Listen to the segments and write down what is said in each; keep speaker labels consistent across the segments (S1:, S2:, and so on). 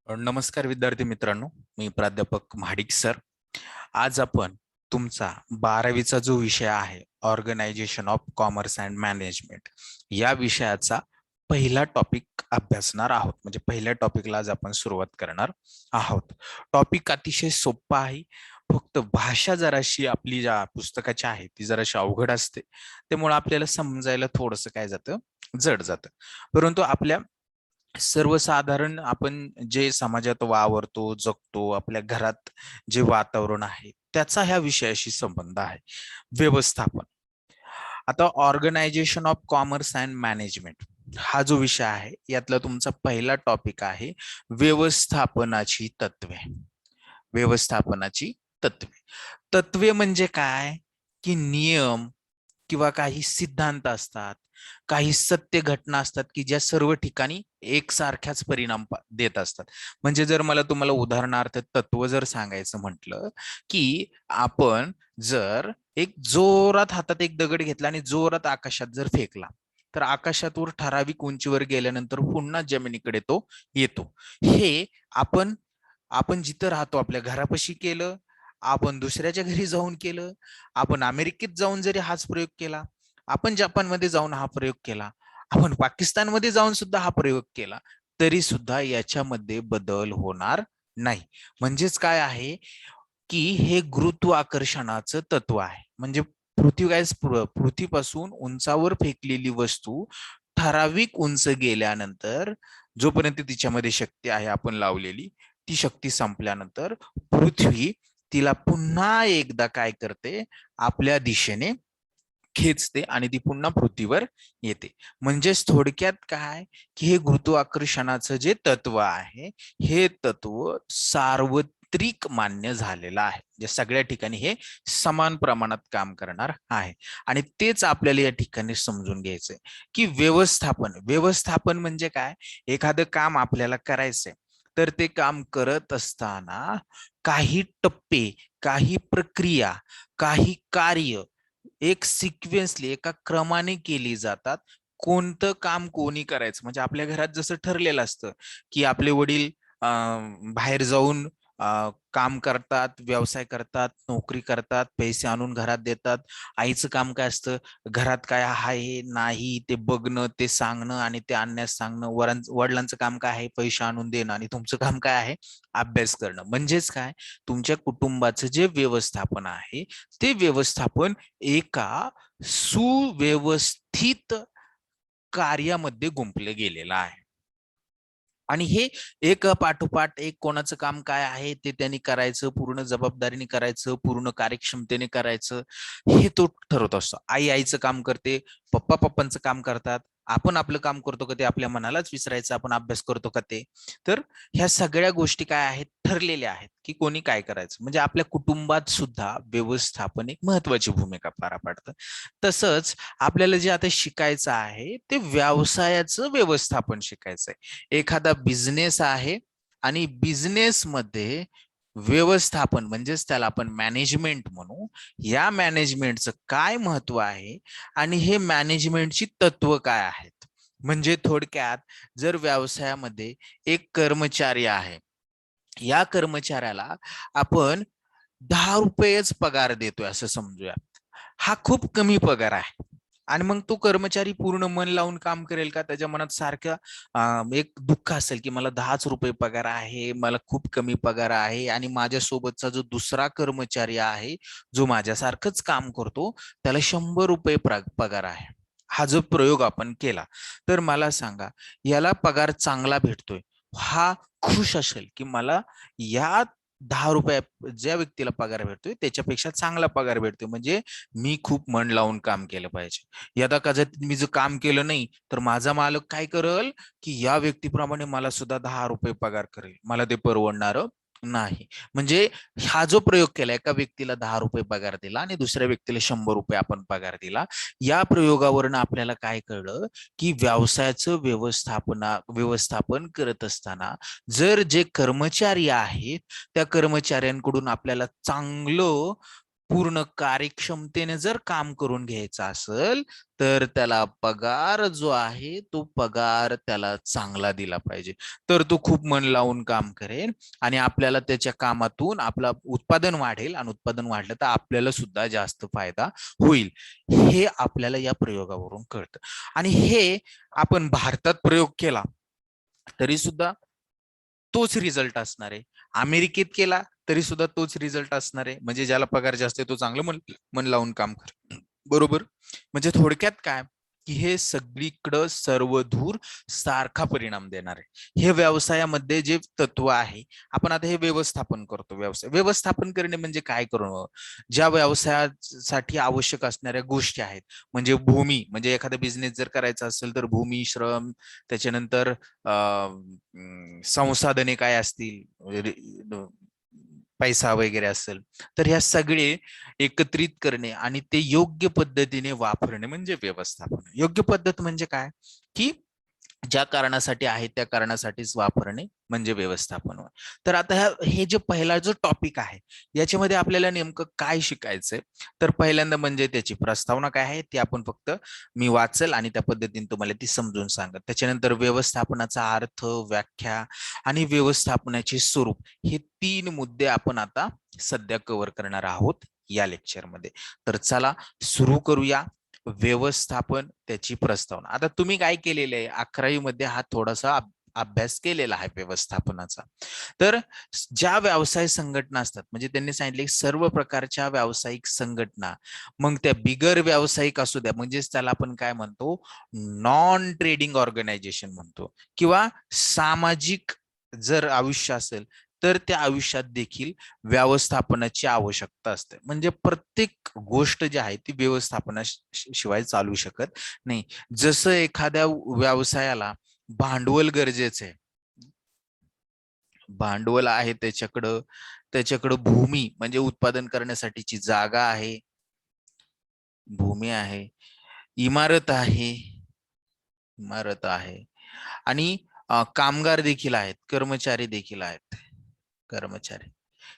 S1: नमस्कार विद्यार्थी मित्रांनो, मी प्राध्यापक महाडिक सर. आज आपण तुमचा 12वीचा जो विषय आहे organisation of commerce and management या विषयाचा पहिला टॉपिक अभ्यासणार आहोत. म्हणजे पहिल्या टॉपिकला आज आपण सुरुवात करणार आहोत. टॉपिक अतिशय सोपा आहे. फक्त भाषा जराशी आपली ज्या पुस्तकाची आहे ती जराशी अवघड असते, त्यामुळे आपल्याला समजायला थोडंसं काय जातं, जड जातं. परंतु आपल्या सर्वसाधारण आपण जे समाजात वावरतो, जगतो, आपल्या घरात जे वातावरण आहे त्याचा ह्या विषयाशी संबंध आहे. व्यवस्थापन. आता organisation of commerce and management हा जो विषय आहे यातला तुमचा पहिला टॉपिक आहे व्यवस्थापनाची तत्वे. व्यवस्थापनाची तत्वे. तत्वे म्हणजे काय, की नियम किंवा काही सिद्धांत असतात, काही सत्य घटना असतात की ज्या सर्व ठिकाणी एकसारख्याच परिणाम देत असतात. म्हणजे जर मला तुम्हाला उदाहरणार्थ तत्व जर सांगायचं म्हटलं, की आपण जर एक जोरात हातात एक दगड घेतला आणि जोरात आकाशात जर फेकला, तर आकाशातवर ठराविक उंचीवर गेल्यानंतर पुन्हा जमिनीकडे तो येतो. हे आपण आपण जिथं राहतो आपल्या घरापाशी केलं, आपण दुसऱ्याच्या घरी जाऊन केलं, आपण अमेरिकेत जाऊन जरी हाच प्रयोग केला, आपण जपानमध्ये जाऊन हा प्रयोग केला, आपण पाकिस्तानमध्ये जाऊन सुद्धा हा प्रयोग केला, तरी सुद्धा याच्यामध्ये बदल होणार नाही. म्हणजेच काय आहे, की हे गुरुत्वाकर्षणाचं तत्व आहे. म्हणजे पृथ्वीपासून उंचावर फेकलेली वस्तू ठराविक उंच गेल्यानंतर जोपर्यंत तिच्यामध्ये शक्ती आहे आपण लावलेली, ती शक्ती संपल्यानंतर पृथ्वी तिला पुन्हा एकदा काय करते, आपल्या दिशेने खेचते आणि ती पुन्हा पृथ्वीवर येते. म्हणजेच थोडक्यात काय, की हे गुरुत्वाकर्षणाचं जे तत्व आहे हे तत्व सार्वत्रिक मान्य झालेलं आहे. म्हणजे सगळ्या ठिकाणी हे समान प्रमाणात काम करणार आहे. आणि तेच आपल्याला या ठिकाणी समजून घ्यायचंय, की व्यवस्थापन. व्यवस्थापन म्हणजे काय, एखादं काम आपल्याला करायचंय, तर ते काम करत असताना काही टप्पे, काही प्रक्रिया, काही कार्य एक सिक्वेन्सली एका क्रमाने केली जातात. कोणतं काम कोणी करायचं, म्हणजे आपल्या घरात जसं ठरलेलं असतं, की आपले वडील बाहेर जाऊन काम करतात, व्यवसाय करतात, नोकरी करतात, पैसे आणून घरात देतात. आईचं काम काय असतं, घरात काय आहे नाही ते बघणं, ते सांगणं आणि ते आणण्यास सांगणं. वडिलांचं काम काय आहे, पैसे आणून देणं. आणि तुमचं काम काय आहे, अभ्यास करणं. म्हणजेच काय, तुमच्या कुटुंबाचं जे व्यवस्थापन आहे ते व्यवस्थापन एका सुव्यवस्थित कार्यामध्ये गुंपले गेलेलं आहे. आणि हे एक पाठोपाठ एक कोणाचं काम काय आहे ते त्यांनी करायचं, पूर्ण जबाबदारीने करायचं, पूर्ण कार्यक्षमतेने करायचं, हे तो ठरवत असतो. आई आईचं काम करते, पप्पा पप्पांचं काम करतात, आपण आपलं काम करतो का ते आपल्या मनालाच विसरायचं, आपण अभ्यास करतो का ते. तर ह्या सगळ्या गोष्टी काय आहेत, ठरलेल्या आहेत की कोणी काय करायचं. म्हणजे आपल्या कुटुंबात सुद्धा व्यवस्थापन एक महत्वाची भूमिका पार पाडतं. तसंच आपल्याला जे आता शिकायचं आहे ते व्यवसायाचं व्यवस्थापन शिकायचं आहे. एखादा बिझनेस आहे आणि बिझनेस मध्ये व्यवस्थापन म्हणजेच त्याला आपण मॅनेजमेंट म्हणू. या मॅनेजमेंटचं काय महत्व आहे आणि हे मॅनेजमेंटची तत्व काय आहेत. म्हणजे थोडक्यात जर व्यवसायामध्ये एक कर्मचारी आहे, या कर्मचाऱ्याला आपण 10 रुपयेच पगार देतोय असं समजूया. हा खूप कमी पगार आहे. आणि मग तो कर्मचारी पूर्ण मन लावून काम करेल का, त्याच्या मनात सारखं एक दुःख असेल की मला 10च रुपये पगार आहे, मला खूप कमी पगार आहे आणि माझ्यासोबतचा जो दुसरा कर्मचारी आहे जो माझ्यासारखंच काम करतो त्याला 100 रुपये पगार आहे. हा जो प्रयोग आपण केला, तर मला सांगा, याला पगार चांगला भेटतोय, हा खुश असेल की मला या 10 रुपये ज्या व्यक्तीला पगार भेटतोय त्याच्यापेक्षा चांगला पगार भेटतोय, म्हणजे मी खूप मन लावून काम केलं पाहिजे. यदा कदाचित मी जर काम केलं नाही तर माझा मालक काय करल, की या व्यक्तीप्रमाणे मला सुद्धा 10 रुपये पगार करेल, मला ते परवडणार नाही. म्हणजे हा जो प्रयोग केला, एका व्यक्तीला 10 रुपये पगार दिला आणि दुसऱ्या व्यक्तीला 100 रुपये आपण पगार दिला, या प्रयोगावरून आपल्याला काय कळलं, की व्यवसायाचं व्यवस्थापन करत असताना जर जे कर्मचारी आहेत त्या कर्मचाऱ्यांकडून आपल्याला चांगलं पूर्ण कार्यक्षमतेने जर काम करून घ्यायचं असेल तर त्याला पगार जो आहे तो पगार त्याला चांगला दिला पाहिजे. तर तो खूप मन लावून काम करेल आणि आपल्याला त्याच्या कामातून आपलं उत्पादन वाढेल आणि उत्पादन वाढलं तर आपल्याला सुद्धा जास्त फायदा होईल. हे आपल्याला या प्रयोगावरून कळतं. आणि हे आपण भारतात प्रयोग केला तरी सुद्धा तोच रिझल्ट असणार आहे. अमेरिकेत केला तरी सुद्धा तोच रिझल्ट असणार आहे. म्हणजे ज्याला पगार जास्त आहे तो चांगलं मन लावून काम कर, बरोबर. म्हणजे थोडक्यात काय की हे सगळीकडं सर्वधूर सारखा परिणाम देणार आहे. हे व्यवसायामध्ये जे तत्व आहे, आपण आता हे व्यवस्थापन करतो. व्यवस्थापन करणे म्हणजे काय करणं, ज्या व्यवसायासाठी आवश्यक असणाऱ्या गोष्टी आहेत, म्हणजे भूमी, म्हणजे एखादा बिझनेस जर करायचा असेल तर भूमी, श्रम, त्याच्यानंतर संसाधने काय असतील, पैसा वगैरे असेल, तर ह्या सगळे एकत्रित करणे आणि ते योग्य पद्धतीने वापरणे म्हणजे व्यवस्थापन. योग्य पद्धत म्हणजे काय की ज्या कारणासाठी आहे त्या कारणासाठीच वापरणे म्हणजे व्यवस्थापन होय. तर आता हे जे पहिला जो टॉपिक आहे याच्यामध्ये आपल्याला नेमकं काय शिकायचंय, तर पहिल्यांदा म्हणजे त्याची प्रस्तावना काय आहे ती आपण फक्त मी वाचल आणि त्या पद्धतीने तुम्हाला ती समजून सांगत. त्याच्यानंतर व्यवस्थापनाचा अर्थ, व्याख्या आणि व्यवस्थापनाचे स्वरूप, हे 3 मुद्दे आपण आता सध्या कव्हर करणार आहोत या लेक्चरमध्ये. तर चला सुरू करूया. व्यवस्थापन, त्याची प्रस्तावना. आता तुम्ही काय केलेलं आहे, 11वी मध्ये हा थोडासा अभ्यास केलेला आहे व्यवस्थापनाचा. तर ज्या व्यवसाय संघटना असतात, म्हणजे त्यांनी सांगितले सर्व प्रकारच्या व्यावसायिक संघटना, मग त्या बिगर व्यावसायिक असू द्या, म्हणजेच त्याला आपण काय म्हणतो, नॉन ट्रेडिंग ऑर्गनायझेशन म्हणतो, किंवा सामाजिक जर आयुष्य असेल तर त्या आयुष्यात देखील व्यवस्थापनाची आवश्यकता असते. म्हणजे प्रत्येक गोष्ट जी आहे ती व्यवस्थापनाशिवाय चालू शकत नाही. जसं एखाद्या व्यवसायाला भांडवल गरजेचं आहे, भांडवल आहे त्याच्याकडं, त्याच्याकडं भूमी म्हणजे उत्पादन करण्यासाठीची जागा आहे, भूमी आहे, इमारत आहे, इमारत आहे, आणि कामगार देखील आहेत, कर्मचारी देखील आहेत, कर्मचारी.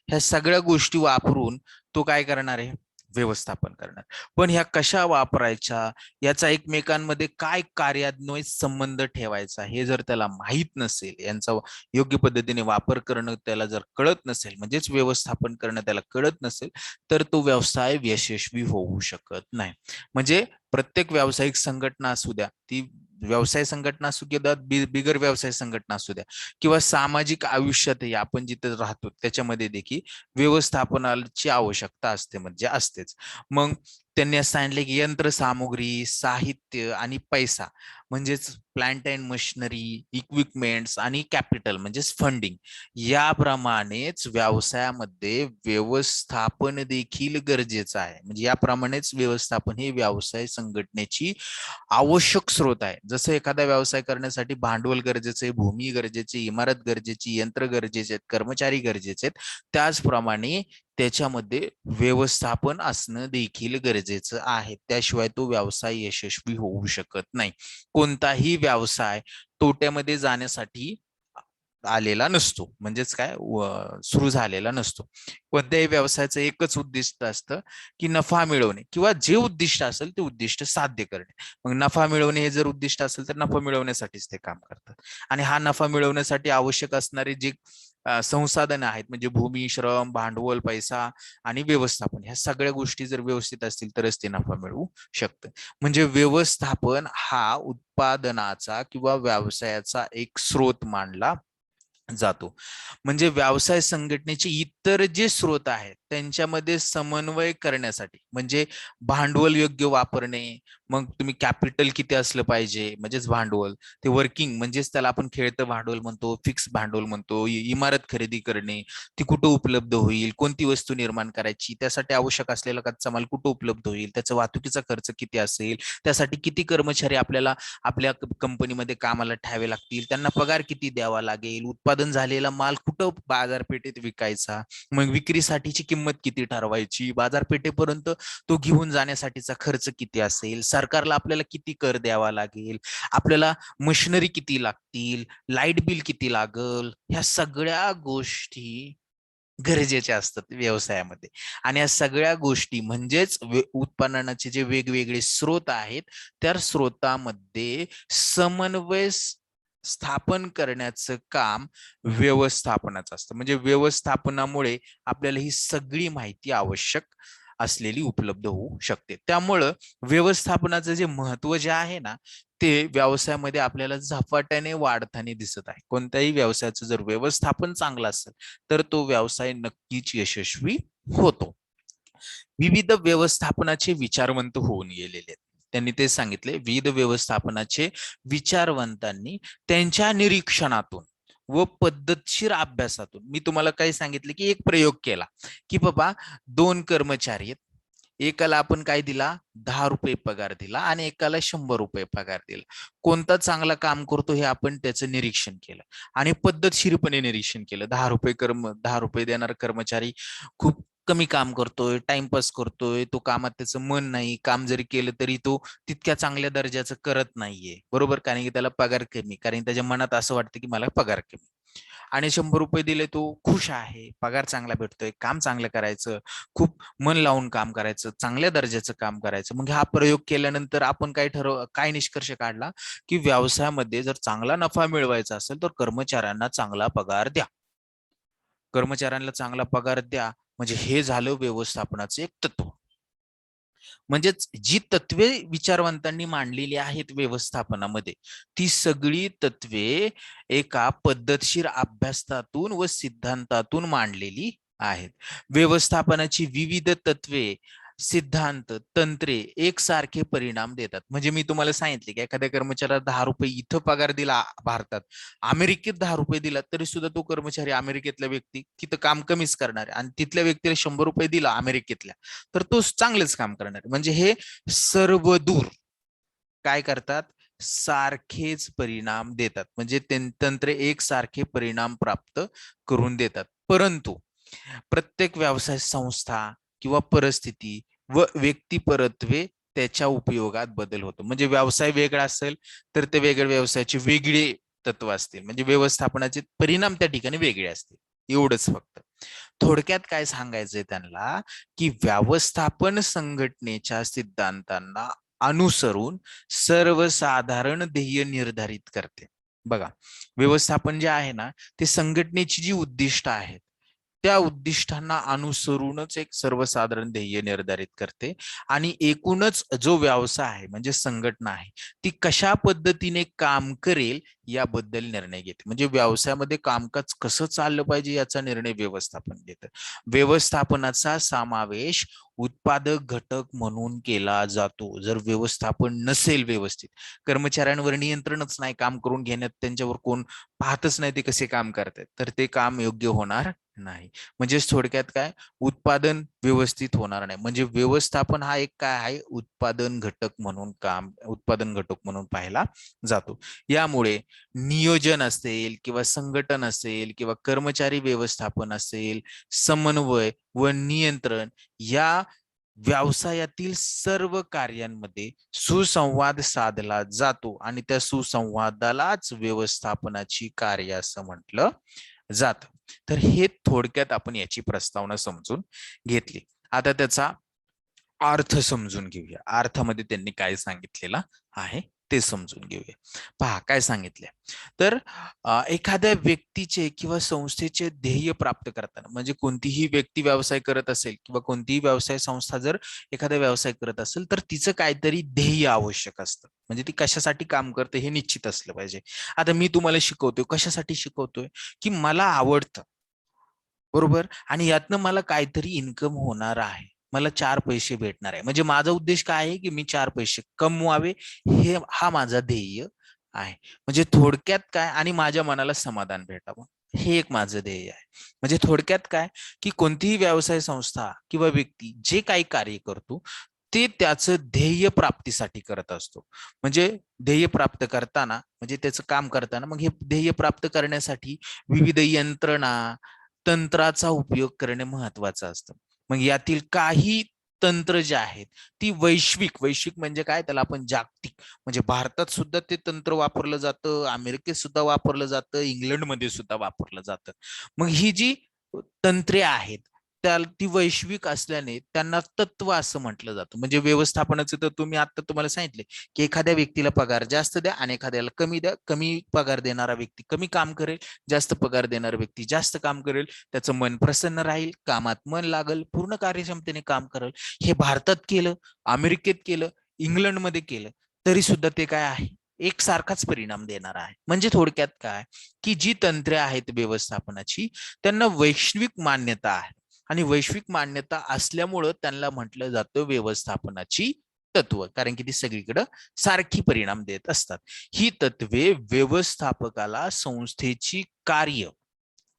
S1: ह्या सगळ्या गोष्टी वापरून तो काय करणार आहे, व्यवस्थापन करणार. पण ह्या कशा वापरायच्या, याचा एकमेकांमध्ये काय कार्यान्वयन संबंध ठेवायचा, हे जर त्याला माहीत नसेल, यांचा योग्य पद्धतीने वापर करणं त्याला जर कळत नसेल, म्हणजेच व्यवस्थापन करणं त्याला कळत नसेल, तर तो व्यवसाय यशस्वी होऊ शकत नाही. म्हणजे प्रत्येक व्यावसायिक संघटना असू द्या, ती व्यवसाय संघटना असू द्या, बिगर व्यवसाय संघटना असू द्या, किंवा सामाजिक आयुष्यातही आपण जिथे राहतो त्याच्यामध्ये देखील व्यवस्थापनाची आवश्यकता असते, म्हणजे असतेच. मग त्यांनी असं सांगितले की यंत्रसामुग्री, साहित्य आणि पैसा, म्हणजेच प्लांट अँड मशिनरी, इक्विपमेंट्स आणि कॅपिटल म्हणजेच फंडिंग, याप्रमाणेच व्यवसायामध्ये व्यवस्थापन देखील गरजेचं आहे. म्हणजे याप्रमाणेच व्यवस्थापन हे व्यवसाय संघटनेची आवश्यक स्रोत आहे. जसं एखादा व्यवसाय करण्यासाठी भांडवल गरजेचे, भूमी गरजेची, इमारत गरजेची, यंत्र गरजेचे आहेत, कर्मचारी गरजेचे आहेत, त्याचप्रमाणे त्याच्यामध्ये व्यवस्थापन असणं देखील गरजेचं आहे. त्याशिवाय तो व्यवसाय यशस्वी होऊ शकत नाही. कोणताही व्यवसाय तोट्यामध्ये जाण्यासाठी आलेला नसतो, म्हणजेच काय, सुरू झालेला नसतो. कोणत्याही व्यवसायाचं एकच उद्दिष्ट असतं की नफा मिळवणे, किंवा जे उद्दिष्ट असेल ते उद्दिष्ट साध्य करणे. मग नफा मिळवणे हे जर उद्दिष्ट असेल तर नफा मिळवण्यासाठीच ते काम करतात. आणि हा नफा मिळवण्यासाठी आवश्यक असणारे जे संसाधन आहेत, म्हणजे भूमी, श्रम, भांडवल, पैसा आणि व्यवस्थापन, ह्या सगळ्या गोष्टी जर व्यवस्थित असतील तरच ते नफा मिळवू शकतं. म्हणजे व्यवस्थापन हा उत्पादनाचा किंवा व्यवसायाचा एक स्रोत मानला जातो. म्हणजे व्यवसाय संघटनेचे इतर जे स्रोत आहेत त्यांच्यामध्ये समन्वय करण्यासाठी, म्हणजे भांडवल योग्य वापरणे, मग तुम्ही कॅपिटल किती असलं पाहिजे, म्हणजेच भांडवल, ते वर्किंग म्हणजेच त्याला आपण खेळतं भांडवल म्हणतो, फिक्स भांडवल म्हणतो, इमारत खरेदी करणे, ती कुठं उपलब्ध होईल, कोणती वस्तू निर्माण करायची, त्यासाठी आवश्यक असलेला कच्चा माल कुठं उपलब्ध होईल, त्याचा वाहतुकीचा खर्च किती असेल, त्यासाठी किती कर्मचारी आपल्याला आपल्या कंपनीमध्ये कामाला ठेवावे लागतील, त्यांना पगार किती द्यावा लागेल, उत्पादन झालेला माल कुठं बाजारपेठेत विकायचा, मग विक्रीसाठीची किंमत किती ठरवायची, बाजारपेठेपर्यंत तो घेऊन जाण्यासाठीचा खर्च किती असेल, सरकारला आपल्याला किती कर द्यावा लागेल, आपल्याला मशिनरी किती लागतील, लाईट बिल किती लागल, ह्या सगळ्या गोष्टी गरजेच्या असतात व्यवसायामध्ये. आणि या सगळ्या गोष्टी म्हणजेच उत्पन्नाचे जे वेगवेगळे स्रोत आहेत, त्या स्रोतामध्ये समन्वय स्थापन करण्याचं काम व्यवस्थापनाचं असतं. म्हणजे व्यवस्थापनामुळे आपल्याला ही सगळी माहिती आवश्यक असलेली उपलब्ध होऊ शकते. त्यामुळं व्यवस्थापनाचं जे महत्व जे आहे ना, ते व्यवसायामध्ये आपल्याला झपाट्याने वाढताना दिसत आहे. कोणत्याही व्यवसायाचं जर व्यवस्थापन चांगलं असेल तर तो व्यवसाय नक्कीच यशस्वी होतो. विविध व्यवस्थापनाचे विचारवंत होऊन गेलेले आहेत. त्यांनी ते सांगितले, विविध व्यवस्थापनाचे विचारवंतांनी त्यांच्या निरीक्षणातून व पद्धतशीर अभ्यासातून, मी तुम्हाला काय सांगितले की एक प्रयोग केला की बाबा 2 कर्मचारी आहेत, एकाला आपण काय दिला 10 रुपये पगार दिला आणि एकाला 100 रुपये पगार दिला. कोणता चांगला काम करतो हे आपण त्याचं निरीक्षण केलं आणि पद्धतशीरपणे निरीक्षण केलं. 10 रुपये देणारा कर्मचारी खूप कमी काम करतोय, टाइमपास करतोय, तो कामात त्याचं मन नाही, काम जरी केलं तरी तो तितक्या चांगल्या दर्जाचं करत नाहीये, बरोबर? कारण की त्याला पगार कमी, कारण त्याच्या मनात असं वाटतं की मला पगार कमी. आणि 100 रुपये दिले तो खुश आहे, पगार चांगला भेटतोय, काम चांगलं करायचं, खूप मन लावून काम करायचं, चांगल्या दर्जाचं काम करायचं. मग हा प्रयोग केल्यानंतर आपण काय निष्कर्ष काढला की व्यवसायामध्ये जर चांगला नफा मिळवायचा असेल तर कर्मचाऱ्यांना चांगला पगार द्या. कर्मचाऱ्यांना चांगला पगार द्या म्हणजे हे झालं व्यवस्थापनाचं एक तत्व. म्हणजेच जी तत्वे विचारवंतांनी मांडलेली आहेत व्यवस्थापनामध्ये, ती सगळी तत्वे एका पद्धतशीर अभ्यासातून व सिद्धांतातून मांडलेली आहेत. व्यवस्थापनाची विविध तत्वे, सिद्धांत, तंत्रे एकसारखे परिणाम देतात. म्हणजे मी तुम्हाला सांगितले की एखाद्या कर्मचाऱ्याला 10 रुपये इथं पगार दिला भारतात, अमेरिकेत 10 रुपये दिला तरी सुद्धा तो कर्मचारी अमेरिकेतला व्यक्ती तिथं काम कमीच करणार आहे, आणि तिथल्या व्यक्तीला 100 रुपये दिला अमेरिकेतल्या तर तो चांगलंच काम करणार. म्हणजे हे सर्व दूर काय करतात, सारखेच परिणाम देतात. म्हणजे तंत्रे एकसारखे परिणाम प्राप्त करून देतात. परंतु प्रत्येक व्यवसाय संस्था किंवा परिस्थिती व व्यक्तिपरत्वे त्याच्या उपयोगात बदल होतो. म्हणजे व्यवसाय वेगळा असेल तर ते वेगळ्या व्यवसायाचे वेगळे तत्व असतील, म्हणजे व्यवस्थापनाचे परिणाम त्या ठिकाणी वेगळे असतील. एवढंच फक्त. थोडक्यात काय सांगायचंय त्यांना की व्यवस्थापन संघटनेच्या सिद्धांतांना अनुसरून सर्वसाधारण ध्येय निर्धारित करते. बघा, व्यवस्थापन जे आहे ना, ते संघटनेची जी उद्दिष्ट आहेत त्या उद्दिष्टांना अनुसरूनच एक सर्वसाधारण ध्येय निर्धारित करते, आणि एकूणच जो व्यवसाय आहे म्हणजे संघटना आहे ती कशा पद्धतीने काम करेल याबद्दल निर्णय घेते. म्हणजे व्यवसायामध्ये कामकाज कसं चाललं पाहिजे याचा निर्णय व्यवस्थापन घेतं. व्यवस्थापनाचा समावेश उत्पादक घटक म्हणून केला जातो. जर व्यवस्थापन नसेल व्यवस्थित, कर्मचाऱ्यांवर नियंत्रणच नाही काम करून घेण्यात, त्यांच्यावर कोण पाहतच नाही ते कसे काम करतात, तर ते काम योग्य होणार नाही. म्हणजे थोडक्यात काय, उत्पादन व्यवस्थित होणार नाही. म्हणजे व्यवस्थापन हा एक काय आहे, उत्पादन घटक म्हणून पाहिला जातो. यामुळे नियोजन असेल किंवा संघटन असेल किंवा कर्मचारी व्यवस्थापन असेल, समन्वय व नियंत्रण या व्यवसायातील सर्व कार्यांमध्ये सुसंवाद साधला जातो, आणि त्या सुसंवादालाच व्यवस्थापनाची कार्य असं म्हटलं जातं. तर हे थोडक्यात आपण याची प्रस्तावना समजून घेतली. आता त्याचा अर्थ समजून घेऊया. अर्थामध्ये त्यांनी काय सांगितलेलं आहे ते समजून घेऊया. पहा काय सांगितले. तर एखाद्या व्यक्तीचे किंवा संस्थेचे ध्येय प्राप्त करताना, म्हणजे कोणतीही व्यक्ती व्यवसाय करत असेल किंवा कोणतीही व्यवसाय संस्था जर एखादा व्यवसाय करत असेल तर तिचं काहीतरी ध्येय आवश्यक असतं. म्हणजे ती कशासाठी काम करते हे निश्चित असलं पाहिजे. आता मी तुम्हाला शिकवतोय, कशासाठी शिकवतोय की मला आवडतं, बरोबर, आणि यातनं मला काहीतरी इन्कम होणार आहे, मला 4 पैसे भेटणार आहे. म्हणजे माझा उद्देश काय आहे की मी 4 पैसे कमवावे, हा माझा ध्येय आहे. म्हणजे थोडक्यात काय, आणि माझ्या मनाला समाधान भेटावं, हे एक माझं ध्येय आहे. म्हणजे थोडक्यात काय की कोणतीही व्यवसाय संस्था किंवा व्यक्ती जे काही कार्य करतो ते त्याचं ध्येय प्राप्तीसाठी करत असतो. म्हणजे ध्येय प्राप्त करताना, म्हणजे त्याचं काम करताना, मग हे ध्येय प्राप्त करण्यासाठी विविध यंत्रणा, तंत्राचा उपयोग करणे महत्वाचं असतं. मग यातील काही तंत्र जे आहेत ती वैश्विक म्हणजे काय, त्याला आपण जागतिक, म्हणजे भारतात सुद्धा ते तंत्र वापरलं जातं, अमेरिकेत सुद्धा वापरलं जातं, इंग्लंडमध्ये सुद्धा वापरलं जातं. मग ही जी तंत्रे आहेत त्या ती वैश्विक असल्याने त्यांना तत्व असं म्हटलं जातं. म्हणजे व्यवस्थापनाचं तत्व मी आता तुम्हाला सांगितले की एखाद्या व्यक्तीला पगार जास्त द्या आणि एखाद्याला कमी द्या. कमी पगार देणारा व्यक्ती कमी काम करेल, जास्त पगार देणारा व्यक्ती जास्त काम करेल, त्याचं मन प्रसन्न राहील, कामात मन लागल, पूर्ण कार्यक्षमतेने काम करेल. हे भारतात केलं, अमेरिकेत केलं, इंग्लंडमध्ये केलं तरी सुद्धा ते काय आहे, एकसारखाच परिणाम देणार आहे. म्हणजे थोडक्यात काय की जी तंत्रे आहेत व्यवस्थापनाची त्यांना वैश्विक मान्यता आहे आणि वैश्विक मान्यता असल्यामुळं त्यांना म्हटलं जातं व्यवस्थापनाची तत्व, कारण की ती सगळीकडे सारखी परिणाम देत असतात. ही तत्वे व्यवस्थापकाला संस्थेची कार्य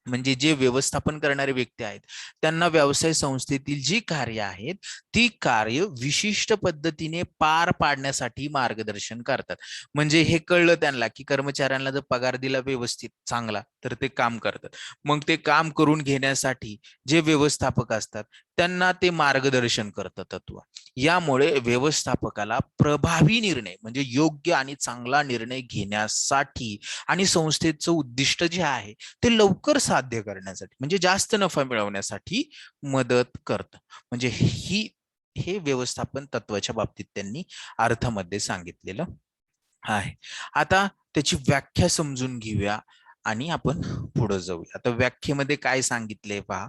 S1: म्हणजे जे व्यवस्थापन करणारे व्यक्ती आहेत त्यांना व्यवसाय संस्थेतील जी कार्य आहेत ती कार्य विशिष्ट पद्धतीने पार पाडण्यासाठी मार्गदर्शन करतात. म्हणजे हे कळलं त्यांना की कर्मचाऱ्यांना जर पगार दिला व्यवस्थित चांगला तर ते काम करतात. मग ते काम करून घेण्यासाठी जे व्यवस्थापक असतात त्यांना ते मार्गदर्शन करतं तत्व. यामुळे व्यवस्थापकाला प्रभावी निर्णय म्हणजे योग्य आणि चांगला निर्णय घेण्यासाठी आणि संस्थेचं उद्दिष्ट जे आहे ते लवकर साध्य करण्यासाठी म्हणजे जास्त नफा मिळवण्यासाठी मदत करतं. म्हणजे हे व्यवस्थापन तत्वाच्या बाबतीत त्यांनी अर्थामध्ये सांगितलेलं आहे. आता त्याची व्याख्या समजून घेऊया आणि आपण पुढे जाऊया. आता व्याख्येमध्ये काय सांगितले पहा,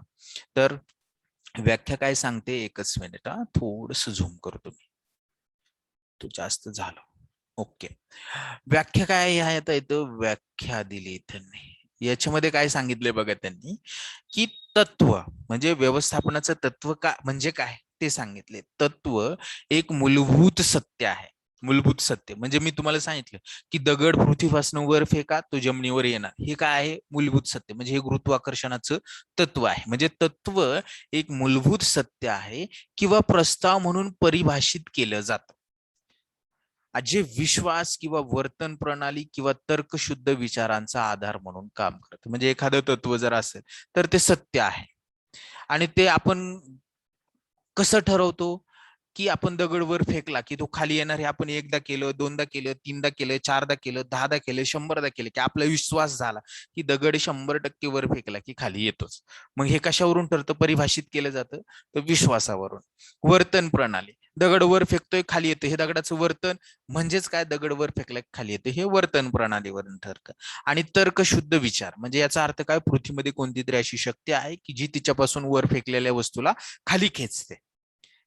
S1: तर व्याख्या काय सांगते, एकच मिनिट हा, थोडस झूम करतो मी, तो जास्त झालं. ओके, व्याख्या काय आहे आता इथं व्याख्या दिली त्यांनी. याच्यामध्ये काय सांगितलंय बघा त्यांनी की तत्व म्हणजे व्यवस्थापनाचं तत्व का म्हणजे काय ते सांगितले. तत्व एक मूलभूत सत्य आहे. मूलभूत सत्य म्हणजे मी तुम्हाला सांगितलं की दगड पृथ्वीपासून वर फेका तो जमिनीवर येणार, हे काय आहे मूलभूत सत्य. म्हणजे हे गुरुत्वाकर्षणाचं तत्व आहे. म्हणजे तत्व एक मूलभूत सत्य आहे किंवा प्रस्ताव म्हणून परिभाषित केलं जातं जे विश्वास किंवा वर्तन प्रणाली किंवा तर्कशुद्ध विचारांचा आधार म्हणून काम करतं. म्हणजे एखादं तत्व जर असेल तर ते सत्य आहे. आणि ते आपण कसं ठरवतो की आपण दगड वर फेकला की तो खाली येणार, हे आपण एकदा केलं, दोनदा केलं, तीनदा केलं, चारदा केलं, दहादा केलं, शंभरदा केलं की आपला विश्वास झाला की दगड 100% वर फेकला की खाली येतोच. मग हे कशावरून ठरतं, परिभाषित केलं जातं तर विश्वासावरून. वर्तन प्रणाली, दगड वर फेकतोय खाली येतं, हे दगडाचं वर्तन म्हणजेच काय, दगड वर फेकला खाली येतं, हे वर्तन प्रणालीवरून ठरतं. आणि तर्कशुद्ध विचार म्हणजे याचा अर्थ काय, पृथ्वीमध्ये कोणती तरी अशी शक्ती आहे की जी तिच्यापासून वर फेकलेल्या वस्तूला खाली खेचते.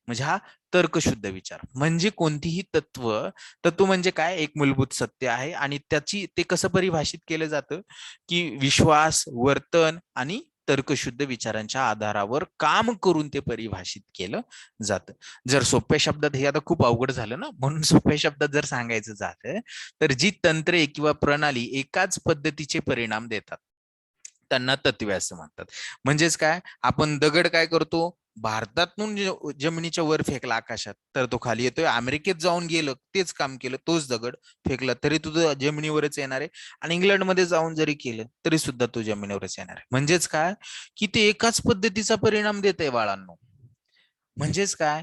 S1: म्हणजे हा तर्कशुद्ध विचार. म्हणजे कोणतीही तत्व, तत्व म्हणजे काय, एक मूलभूत सत्य आहे आणि त्याची ते कसं परिभाषित केलं जातं की विश्वास, वर्तन आणि तर्कशुद्ध विचारांच्या आधारावर काम करून ते परिभाषित केलं जातं. जर सोप्या शब्दात, हे आता खूप अवघड झालं ना, म्हणून सोप्या शब्दात जर सांगायचं झालं तर जी तंत्रे किंवा प्रणाली एकाच पद्धतीचे परिणाम देतात त्यांना तत्वे असं म्हणतात. म्हणजेच काय, आपण दगड काय करतो, भारतातून जमिनीच्या वर फेकला आकाशात तर तो खाली येतोय, अमेरिकेत जाऊन गेलं तेच काम केलं, तोच दगड फेकला तरी तुझं जमिनीवरच येणार आहे, आणि इंग्लंडमध्ये जाऊन जरी केलं तरी सुद्धा तो जमिनीवरच येणार आहे. म्हणजेच काय की ते एकाच पद्धतीचा परिणाम देत आहे बाळांनो. म्हणजेच काय,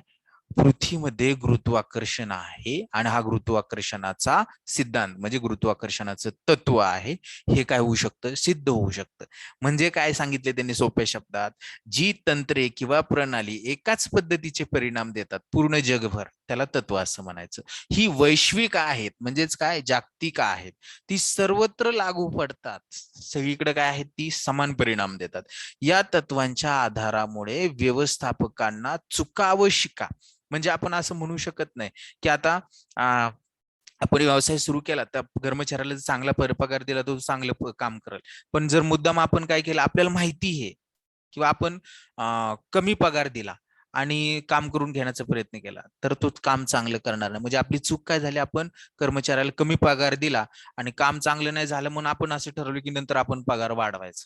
S1: पृथ्वीमध्ये गुरुत्वाकर्षण आहे आणि हा गुरुत्वाकर्षणाचा सिद्धांत म्हणजे गुरुत्वाकर्षणाचं तत्व आहे, हे काय होऊ शकतं, सिद्ध होऊ शकतं. म्हणजे काय सांगितले त्यांनी सोप्या शब्दात, जी तंत्रे किंवा प्रणाली एकाच पद्धतीचे परिणाम देतात पूर्ण जगभर त्याला तत्व असं म्हणायचं. ही वैश्विक आहेत म्हणजेच काय, जागतिक आहेत, ती सर्वत्र लागू पडतात, सगळीकडे काय आहेत, ती समान परिणाम देतात. या तत्वांच्या आधारामुळे व्यवस्थापकांना चुका व शिका, म्हणजे आपण असं म्हणू शकत नाही की आता आपण व्यवसाय सुरू केला तर कर्मचाऱ्याला चांगला पगार दिला तो चांगलं काम करेल. पण जर मुद्दाम आपण काय केलं, आपल्याला माहिती आहे किंवा आपण कमी पगार दिला आणि काम करून घेण्याचा प्रयत्न केला तर तो काम चांगलं करणार नाही. म्हणजे आपली चूक काय झाली, आपण कर्मचाऱ्याला कमी पगार दिला आणि काम चांगलं नाही झालं म्हणून आपण असं ठरवलं की नंतर आपण पगार वाढवायचा.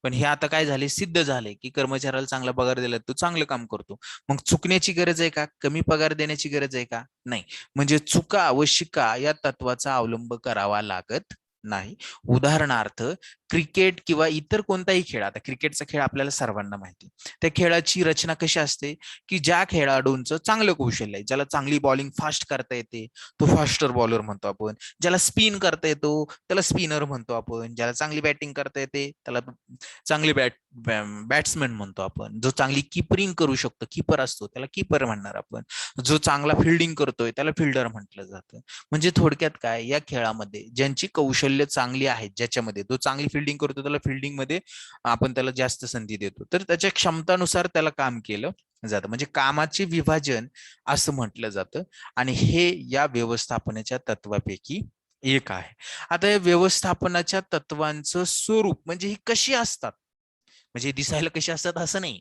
S1: पण हे आता काय झाले, सिद्ध झाले की कर्मचाऱ्याला चांगला पगार दिला तो चांगलं काम करतो. मग चुकण्याची गरज आहे का, कमी पगार देण्याची गरज आहे का, नाही. म्हणजे चुका व शिका या तत्वाचा अवलंब करावा लागत नाही. उदाहरणार्थ क्रिकेट किंवा इतर कोणताही खेळ, आता क्रिकेटचा खेळ आपल्याला सर्वांना माहिती, त्या खेळाची रचना कशी असते की ज्या खेळाडूंचं चांगलं कौशल्य आहे, ज्याला चांगली बॉलिंग फास्ट करता येते तो फास्टर बॉलर म्हणतो आपण, ज्याला स्पिन करता येतो त्याला स्पिनर म्हणतो आपण, ज्याला चांगली बॅटिंग करता येते त्याला चांगली बॅट्समॅन म्हणतो आपण, जो चांगली किपरिंग करू शकतो कीपर असतो त्याला कीपर म्हणणार आपण, जो चांगला फिल्डिंग करतोय त्याला फिल्डर म्हटलं जातं. म्हणजे थोडक्यात काय, या खेळामध्ये ज्यांची कौशल्य चांगली आहेत, ज्याच्यामध्ये तो चांगली फिल्डिंग करतो त्याला फिल्डिंग मध्ये आपण त्याला जास्त संधी देतो, तर त्याच्या क्षमतानुसार त्याला काम केलं जातं, म्हणजे कामाचे विभाजन असं म्हटलं जातं. आणि हे या व्यवस्थापनाच्या तत्वापैकी एक आहे. आता या व्यवस्थापनाच्या तत्वांचं स्वरूप म्हणजे ही कशी असतात, म्हणजे दिसायला कशी असतात असं नाही,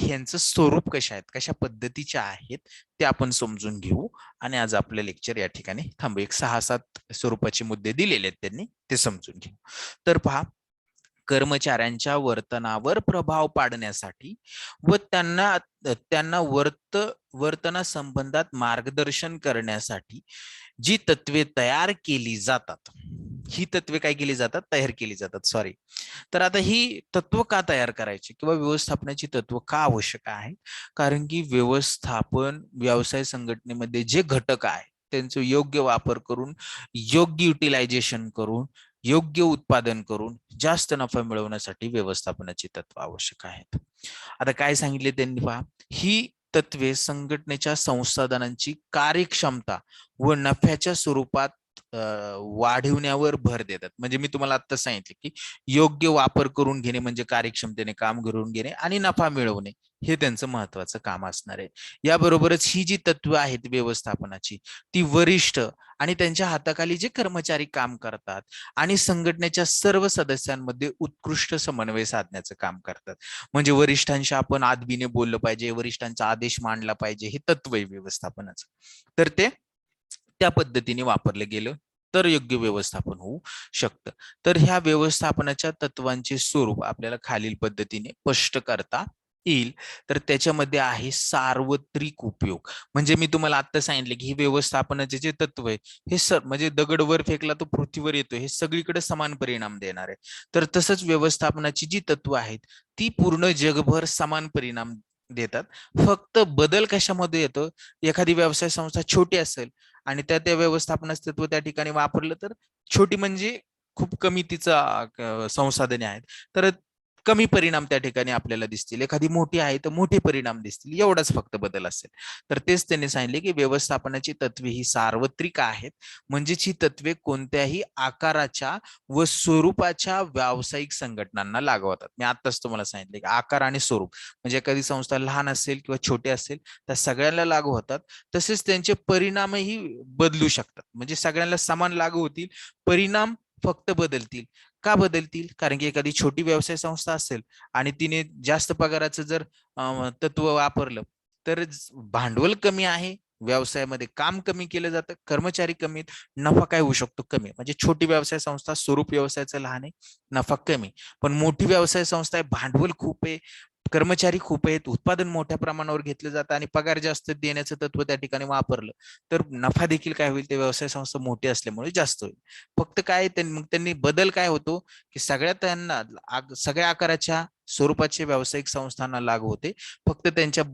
S1: यांचं स्वरूप कशा आहेत, कशा पद्धतीच्या आहेत ते आपण समजून घेऊ. आणि आज आपलं लेक्चर या ठिकाणी थांबू. एक 6-7 स्वरूपाचे मुद्दे दिलेले आहेत त्यांनी, ते समजून घेऊ. तर पहा, कर्मचाऱ्यांच्या वर्तनावर प्रभाव पाडण्यासाठी व त्यांना त्यांना वर्तनासंबंधात मार्गदर्शन करण्यासाठी जी तत्वे तयार केली जातात, ही तत्वे काय केली जातात, तयार केली जातात, सॉरी. तर आता ही तत्व का तयार करायची किंवा व्यवस्थापनाची तत्व का आवश्यक आहे, कारण की व्यवस्थापन व्यवसाय संघटनेमध्ये जे घटक आहे त्यांचा योग्य वापर करून, योग्य युटिलायझेशन करून, योग्य उत्पादन करून जास्त नफा मिळवण्यासाठी व्यवस्थापनाची तत्व आवश्यक आहेत. आता काय सांगितले त्यांनी पहा, ही तत्वे संघटनेच्या संसाधनांची कार्यक्षमता व नफ्याच्या स्वरूपात वाढवण्यावर भर देतात. म्हणजे मी तुम्हाला आता सांगितले की योग्य वापर करून घेणे म्हणजे कार्यक्षमतेने काम करून घेणे आणि नफा मिळवणे हे त्यांचं महत्वाचं काम असणार आहे. याबरोबरच ही जी तत्व आहेत व्यवस्थापनाची, ती वरिष्ठ आणि त्यांच्या हाताखाली जे कर्मचारी काम करतात आणि संघटनेच्या सर्व सदस्यांमध्ये उत्कृष्ट समन्वय साधण्याचं काम करतात. म्हणजे वरिष्ठांशी आपण आदबीने बोललं पाहिजे, वरिष्ठांचा आदेश मांडला पाहिजे, हे तत्व आहे व्यवस्थापनाचं. तर ते त्या पद्धतीने वापरलं गेलं तर योग्य व्यवस्थापन होऊ शकतं. तर ह्या व्यवस्थापनाच्या तत्वांचे स्वरूप आपल्याला खालील पद्धतीने स्पष्ट करता येईल. तर त्याच्यामध्ये आहे सार्वत्रिक उपयोग. म्हणजे मी तुम्हाला आता सांगितले की हे व्यवस्थापनाचे जे तत्व आहे हे म्हणजे दगड वर फेकला तो पृथ्वीवर येतो, हे सगळीकडे समान परिणाम देणार आहे. तर तसंच व्यवस्थापनाची जी तत्व आहेत ती पूर्ण जगभर समान परिणाम देतात. फक्त बदल कशामध्ये येतो, एखादी व्यवसाय संस्था छोटी असेल आणि त्या व्यवस्थापनाचं तत्व त्या ठिकाणी वापरलं तर छोटी म्हणजे खूप कमी तिचा संसाधने आहेत तर कमी परिणाम त्या ठिकाणी आपल्याला दिसतील, एखादी मोठी आहे तर मोठे परिणाम दिसतील, एवढाच फक्त बदल असेल. तर तेच त्यांनी सांगितले की व्यवस्थापनाची तत्वे ही सार्वत्रिक आहेत, म्हणजेच ही तत्वे कोणत्याही आकाराच्या व स्वरूपाच्या व्यावसायिक संघटनांना लागू होतात. मी आताच तुम्हाला सांगितले की आकार आणि स्वरूप म्हणजे एखादी संस्था लहान असेल किंवा छोटी असेल त्या सगळ्यांना लागू होतात. तसेच त्यांचे परिणामही बदलू शकतात, म्हणजे सगळ्यांना समान लागू होतील, परिणाम फक्त बदलतील. का बदलतील, कारण की एखादी छोटी व्यवसाय संस्था असेल आणि तिने जास्त पगाराचं जर तत्व वापरलं तर भांडवल कमी आहे, व्यवसायामध्ये काम कमी केलं जातं, कर्मचारी कमी, नफा काय होऊ शकतो, कमी. म्हणजे छोटी व्यवसाय संस्था स्वरूप व्यवसायाचं लहान आहे, नफा कमी. पण मोठी व्यवसाय संस्था आहे, भांडवल खूप आहे, कर्मचारी खूप आहेत, उत्पादन मोठ्या प्रमाणावर घेतलं जातं आणि पगार जास्त देण्याचं तत्व त्या ठिकाणी वापरलं तर नफा देखील काय होईल, ते व्यवसाय संस्था मोठी असल्यामुळे जास्त होईल. फक्त काय त्यांनी बदल काय होतो की सगळ्या त्यांना सगळ्या आकाराच्या स्वरूपाचे व्यावसायिक संस्थांना लागू होते, फक्त त्यांच्या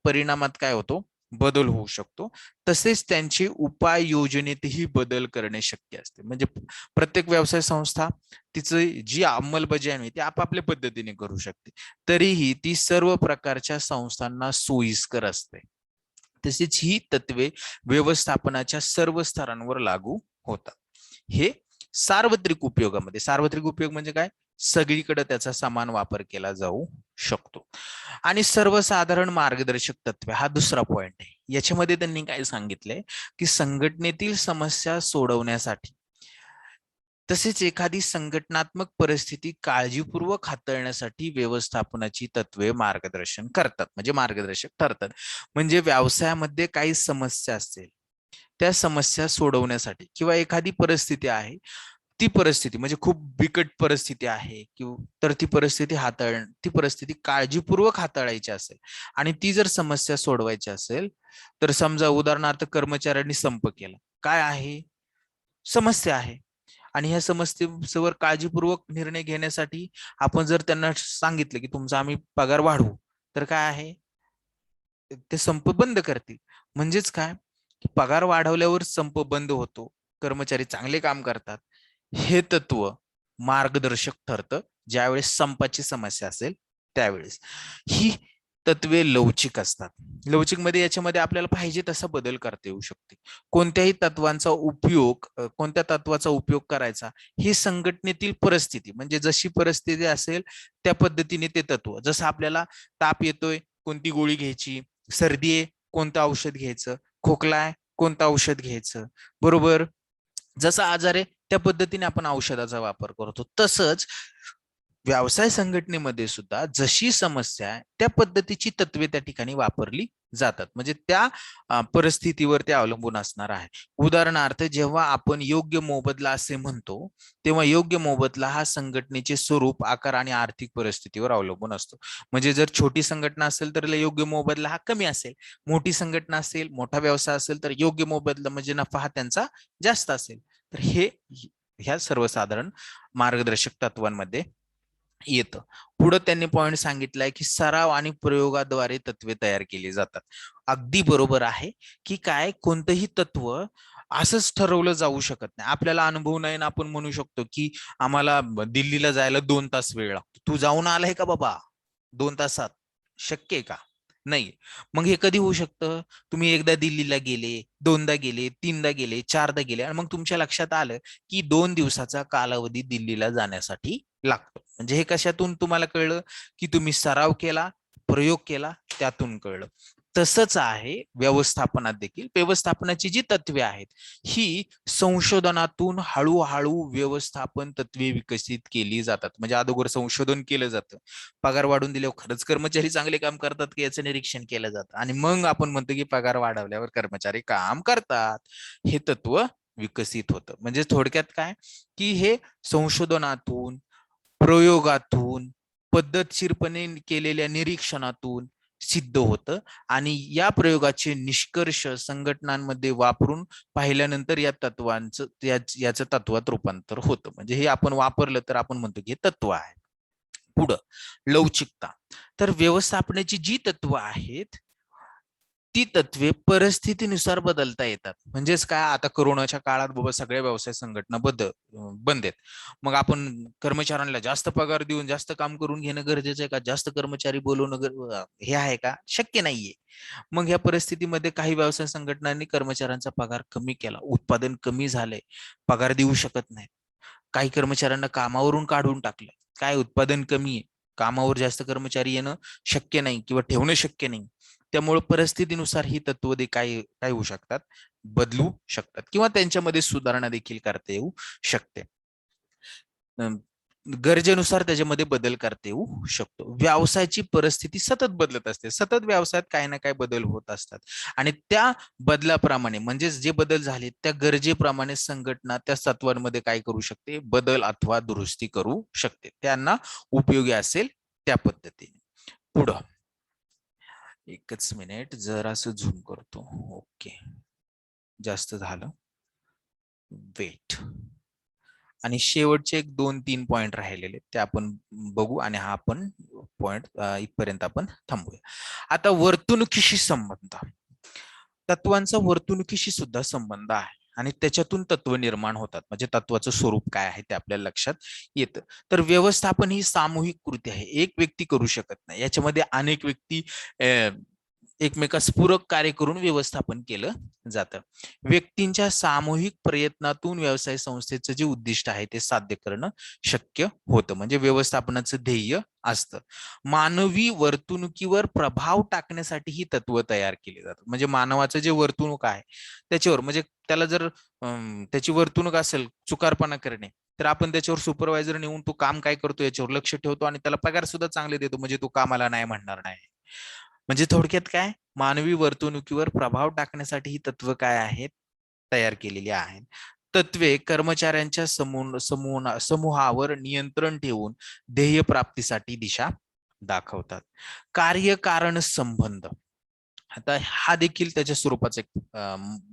S1: परिणामात काय होतो, बदल होऊ शकतो. तसेच त्यांची उपाययोजनेतही बदल करणे शक्य असते. म्हणजे प्रत्येक व्यवसाय संस्था तिचं जी अंमलबजावणी ती आपापल्या पद्धतीने करू शकते, तरीही ती सर्व प्रकारच्या संस्थांना सोयीस्कर असते. तसेच ही तत्वे व्यवस्थापनाच्या सर्व स्तरांवर लागू होतात. हे सार्वत्रिक उपयोगामध्ये, सार्वत्रिक उपयोग म्हणजे काय, सगळीकडे त्याचा समान वापर केला जाऊ शकतो. आणि सर्वसाधारण मार्गदर्शक तत्वे हा दुसरा पॉइंट आहे. याच्यामध्ये त्यांनी काय सांगितलंय की संघटनेतील समस्या सोडवण्यासाठी तसेच एखादी संघटनात्मक परिस्थिती काळजीपूर्वक हाताळण्यासाठी व्यवस्थापनाची तत्वे मार्गदर्शन करतात, म्हणजे मार्गदर्शक ठरतात. म्हणजे व्यवसायामध्ये काही समस्या असतील, त्या समस्या सोडवण्यासाठी किंवा एखादी परिस्थिती आहे, ती परिस्थिती म्हणजे खूप बिकट परिस्थिती आहे किंवा तर ती परिस्थिती काळजीपूर्वक हाताळायची असेल आणि ती जर समस्या सोडवायची असेल, तर समजा उदाहरणार्थ कर्मचाऱ्यांनी संप केला, काय आहे, समस्या आहे. आणि ह्या समस्येवर काळजीपूर्वक निर्णय घेण्यासाठी आपण जर त्यांना सांगितलं की तुमचा आम्ही पगार वाढवू, तर काय आहे, ते संप बंद करतील. म्हणजेच काय, की पगार वाढवल्यावर संप बंद होतो, कर्मचारी चांगले काम करतात. हे तत्व मार्गदर्शक ठरतं ज्यावेळेस संपाची समस्या असेल त्यावेळेस. ही तत्वे लवचिक असतात. लवचिक मध्ये याच्यामध्ये आपल्याला पाहिजे तसा बदल करता येऊ शकते. कोणत्या तत्वाचा उपयोग करायचा, ही संघटनेतील परिस्थिती, म्हणजे जशी परिस्थिती असेल त्या पद्धतीने ते तत्व. जसं आपल्याला ताप येतोय, कोणती गोळी घ्यायची, सर्दी आहे, कोणतं औषध घ्यायचं, खोकला आहे, कोणतं औषध घ्यायचं, बरोबर. जसा आजार आहे त्या पद्धतीने आपण औषधाचा वापर करतो. तसंच व्यवसाय संघटनेमध्ये सुद्धा जशी समस्या आहे त्या पद्धतीची तत्वे त्या ठिकाणी वापरली जातात. म्हणजे त्या परिस्थितीवर ते अवलंबून असणार आहे. उदाहरणार्थ, जेव्हा आपण योग्य मोबदला असे म्हणतो, तेव्हा योग्य मोबदला हा संघटनेचे स्वरूप, आकार आणि आर्थिक परिस्थितीवर अवलंबून असतो. म्हणजे जर छोटी संघटना असेल तर योग्य मोबदला हा कमी असेल, मोठी संघटना असेल, मोठा व्यवसाय असेल तर योग्य मोबदला म्हणजे नफा हा त्यांचा जास्त असेल. तर हे ह्या सर्वसाधारण मार्गदर्शक तत्वांमध्ये येतं. पुढे त्यांनी पॉइंट सांगितलाय की सराव आणि प्रयोगाद्वारे तत्वे तयार केली जातात. अगदी बरोबर आहे की काय, कोणतंही तत्व असंच ठरवलं जाऊ शकत नाही. आपल्याला अनुभव नाही ना, आपण म्हणू शकतो की आम्हाला दिल्लीला जायला 2 तास वेळ लागतो. तू जाऊन आलाय का बाबा 2 तासात? शक्य आहे का? नाही. मग हे कधी होऊ शकतं? तुम्ही एकदा दिल्लीला गेले, दोनदा गेले, तीनदा गेले, चारदा गेले आणि मग तुमच्या लक्षात आलं की 2 दिवसाचा कालावधी दिल्लीला जाण्यासाठी लागतो. म्हणजे हे कशातून तुम्हाला कळलं? की तुम्ही सराव केला, प्रयोग केला, त्यातून कळलं. तसंच आहे व्यवस्थापनात देखील. व्यवस्थापनाची जी तत्वे आहेत ही संशोधनातून हळूहळू व्यवस्थापन तत्वे विकसित केली जातात. म्हणजे अगोदर संशोधन केलं जातं, पगार वाढून दिल्यावर खरंच कर्मचारी चांगले काम करतात की याचं निरीक्षण केलं जातं, आणि मग आपण म्हणतो की पगार वाढवल्यावर कर्मचारी काम करतात. हे तत्व विकसित होतं. म्हणजे थोडक्यात काय, की हे संशोधनातून, प्रयोगातून, पद्धतशीरपणे केलेल्या निरीक्षणातून सिद्ध होतं, आणि या प्रयोगाचे निष्कर्ष संघटनांमध्ये वापरून पाहिल्यानंतर या तत्वांचं याचं तत्वात रूपांतर होतं. म्हणजे हे आपण वापरलं तर आपण म्हणतो की हे तत्व आहे. पुढं लवचिकता. तर व्यवस्थापनाची जी तत्व आहेत ती तत्वे परिस्थितीनुसार बदलता येतात. म्हणजेच काय, आता कोरोनाच्या काळात बाबा सगळ्या व्यवसाय संघटना बंद आहेत. मग आपण कर्मचाऱ्यांना जास्त पगार देऊन जास्त काम करून घेणं गरजेचं आहे का? जास्त कर्मचारी बोलवणं हे आहे का? शक्य नाहीये. मग ह्या परिस्थितीमध्ये काही व्यवसाय संघटनांनी कर्मचाऱ्यांचा पगार कमी केला, उत्पादन कमी झालंय, पगार देऊ शकत नाही. काही कर्मचाऱ्यांना कामावरून काढून टाकलं. काय, उत्पादन कमी आहे, कामावर जास्त कर्मचारी येणं शक्य नाही किंवा ठेवणं शक्य नाही. त्यामुळे परिस्थितीनुसार ही तत्व काय काय होऊ शकतात, बदलू शकतात, किंवा त्यांच्यामध्ये सुधारणा देखील करता येऊ शकते. गरजेनुसार त्याच्यामध्ये बदल करता येऊ शकतो. व्यवसायाची परिस्थिती सतत बदलत असते. सतत व्यवसायात काही ना काही बदल होत असतात, आणि त्या बदलाप्रमाणे, म्हणजे जे बदल झाले त्या गरजेप्रमाणे संघटना त्या तत्वांमध्ये काय करू शकते, बदल अथवा दुरुस्ती करू शकते, त्यांना उपयोगी असेल त्या पद्धतीने. पुढं एकच मिनिट, जरासं झूम करतो. ओके, जास्त झालं, वेट. आणि शेवटचे एक 2-3 पॉइंट राहिलेले ते आपण बघू, आणि हा आपण पॉइंट इथपर्यंत आपण थांबूया. आता वर्तणुकीशी संबंध. तत्वांचा वर्तणुकीशी सुद्धा संबंध आहे, आणि त्याच्यातून तत्व निर्माण होतात. म्हणजे तत्वाचं स्वरूप काय आहे ते आपल्याला लक्षात येतं. तर व्यवस्थापन ही सामूहिक कृती आहे, एक व्यक्ती करू शकत नाही. याच्यामध्ये अनेक व्यक्ती एकमेकास पूरक कार्य करून व्यवस्थापन केलं जातं. व्यक्तींच्या सामूहिक प्रयत्नातून व्यवसाय संस्थेचं जे उद्दिष्ट आहे ते साध्य करणं शक्य होतं. म्हणजे व्यवस्थापनाचं ध्येय असतं. मानवी वर्तणुकीवर प्रभाव टाकण्यासाठी ही तत्व तयार केली जातात. म्हणजे मानवाचं जे वर्तणूक आहे त्याच्यावर, म्हणजे त्याला जर त्याची वर्तणूक असेल चुकारपणा करणे, तर आपण त्याच्यावर सुपरवायझर नेऊन तो काम काय करतो याच्यावर लक्ष ठेवतो, आणि त्याला पगार सुद्धा चांगले देतो, म्हणजे तो कामाला नाही म्हणणार नाही. म्हणजे थोडक्यात काय, मानवी वर्तणुकीवर प्रभाव टाकण्यासाठी ही तत्व काय आहेत, तयार केलेली आहेत. तत्वे कर्मचाऱ्यांच्या समूहावर नियंत्रण ठेवून ध्येय प्राप्तीसाठी दिशा दाखवतात. कार्यकारण संबंध. आता हा देखील त्याच्या स्वरूपाचा एक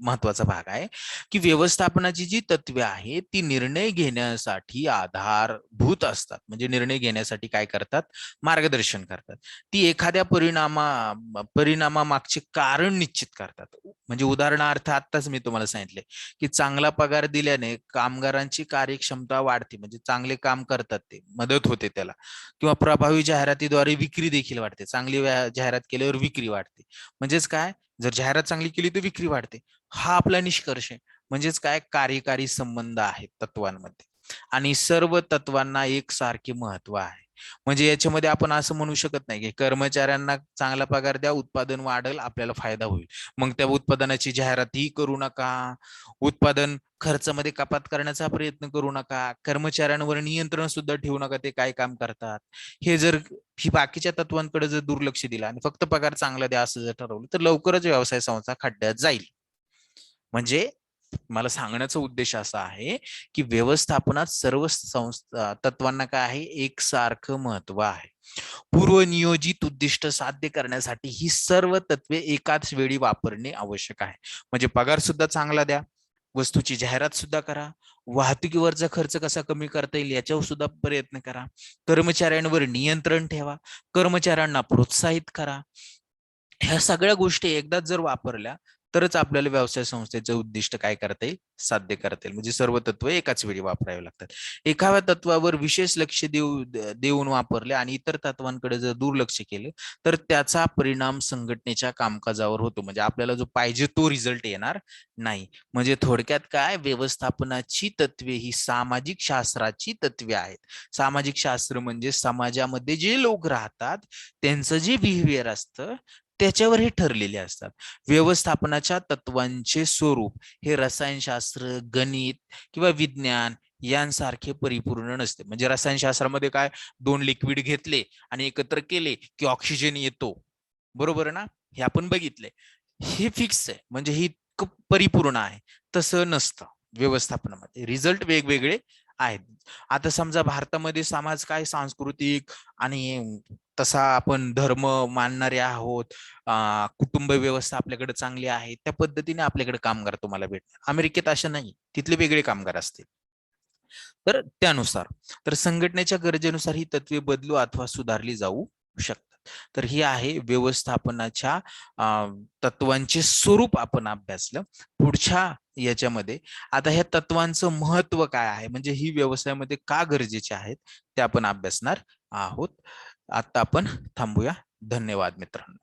S1: महत्वाचा भाग आहे की व्यवस्थापनाची जी तत्वे आहेत ती निर्णय घेण्यासाठी आधारभूत असतात. म्हणजे निर्णय घेण्यासाठी काय करतात, मार्गदर्शन करतात. ती एखाद्या परिणामामागचे कारण निश्चित करतात. म्हणजे उदाहरणार्थ आत्ताच मी तुम्हाला सांगितले की चांगला पगार दिल्याने कामगारांची कार्यक्षमता वाढते, म्हणजे चांगले काम करतात, ते मदत होते त्याला. किंवा प्रभावी जाहिरातीद्वारे विक्री देखील वाढते. चांगली जाहिरात केल्यावर विक्री वाढते. म्हणजेच काय, जर जाहिरात चांगली केली तर विक्री वाढते. हा आपला निष्कर्ष आहे. म्हणजेच काय, कार्यकारी संबंध आहेत तत्वांमध्ये आणि सर्व तत्वांना एकसारखे महत्व आहे. म्हणजे याच्यामध्ये आपण असं म्हणू शकत नाही की कर्मचाऱ्यांना चांगला पगार द्या, उत्पादन वाढेल, आपल्याला फायदा होईल, मग त्या उत्पादनाची जाहिरातही करू नका, उत्पादन खर्चामध्ये कपात करण्याचा प्रयत्न करू नका, कर्मचाऱ्यांवर नियंत्रण सुद्धा ठेवू नका, ते काय काम करतात. हे जर ही बाकीच्या तत्वांकडे जर दुर्लक्ष दिलं आणि फक्त पगार चांगला द्या असं जर ठरवलं तर लवकरच व्यवसाय संस्था खड्ड्यात जाईल. म्हणजे मला सांगण्याचा उद्देश असा आहे की व्यवस्थापनात सर्व संस्था तत्वांना काय आहे, एकसारखं महत्व आहे. पूर्वनियोजित उद्दिष्ट साध्य करण्यासाठी ही सर्व तत्वे एकाच वेळी वापरणे आवश्यक आहे. म्हणजे पगार सुद्धा चांगला द्या, वस्तूची जाहिरात सुद्धा करा, वाहतुकीवरचा खर्च कसा कमी करता येईल याच्यावर सुद्धा प्रयत्न करा, कर्मचाऱ्यांवर नियंत्रण ठेवा, कर्मचाऱ्यांना प्रोत्साहित करा. ह्या सगळ्या गोष्टी एकदाच जर वापरल्या तरच आपल्याला व्यवसाय संस्थेचं उद्दिष्ट काय करता येईल, साध्य करता येईल. म्हणजे सर्व तत्व एकाच वेळी वापरावे लागतात. एखाद्या तत्वावर विशेष लक्ष देऊन वापरले आणि इतर तत्वांकडे जर दुर्लक्ष केलं तर त्याचा परिणाम संघटनेच्या कामकाजावर होतो. म्हणजे आपल्याला जो पाहिजे तो रिझल्ट येणार नाही. म्हणजे थोडक्यात काय, व्यवस्थापनाची तत्वे ही सामाजिक शास्त्राची तत्वे आहेत. सामाजिक शास्त्र म्हणजे समाजामध्ये जे लोक राहतात त्यांचं जे बिहेवियर असतं त्याच्यावर हे ठरलेले असतात. व्यवस्थापनाच्या तत्वांचे स्वरूप हे रसायनशास्त्र, गणित किंवा विज्ञान यांसारखे परिपूर्ण नसते. म्हणजे रसायनशास्त्रामध्ये काय, दोन लिक्विड घेतले आणि एकत्र केले की ऑक्सिजन येतो, बरोबर ना, हे आपण बघितले. हे फिक्स आहे, म्हणजे हे परिपूर्ण आहे. तसं नसतं व्यवस्थापनामध्ये, रिझल्ट वेगवेगळे आहेत. आता समजा भारतामध्ये समाज काय सांस्कृतिक आणि तसा आपण धर्म मानणारे आहोत, कुटुंब व्यवस्था आपल्याकडे चांगली आहे, त्या पद्धतीने आपल्याकडे कामगार तुम्हाला भेटणार. अमेरिकेत अशा नाही, तिथले वेगळे कामगार असतील. तर त्यानुसार, तर संघटनेच्या गरजेनुसार ही तत्वे बदलू अथवा सुधारली जाऊ शकतात. तर ही आहे व्यवस्थापनाच्या तत्वांचे स्वरूप आपण अभ्यासलं. पुढच्या याच्यामध्ये आता ह्या तत्वांचं महत्व काय आहे, म्हणजे ही व्यवसायामध्ये का गरजेचे आहेत, ते आपण अभ्यासणार आहोत. आता आपण थांबूया. धन्यवाद मित्रांनो.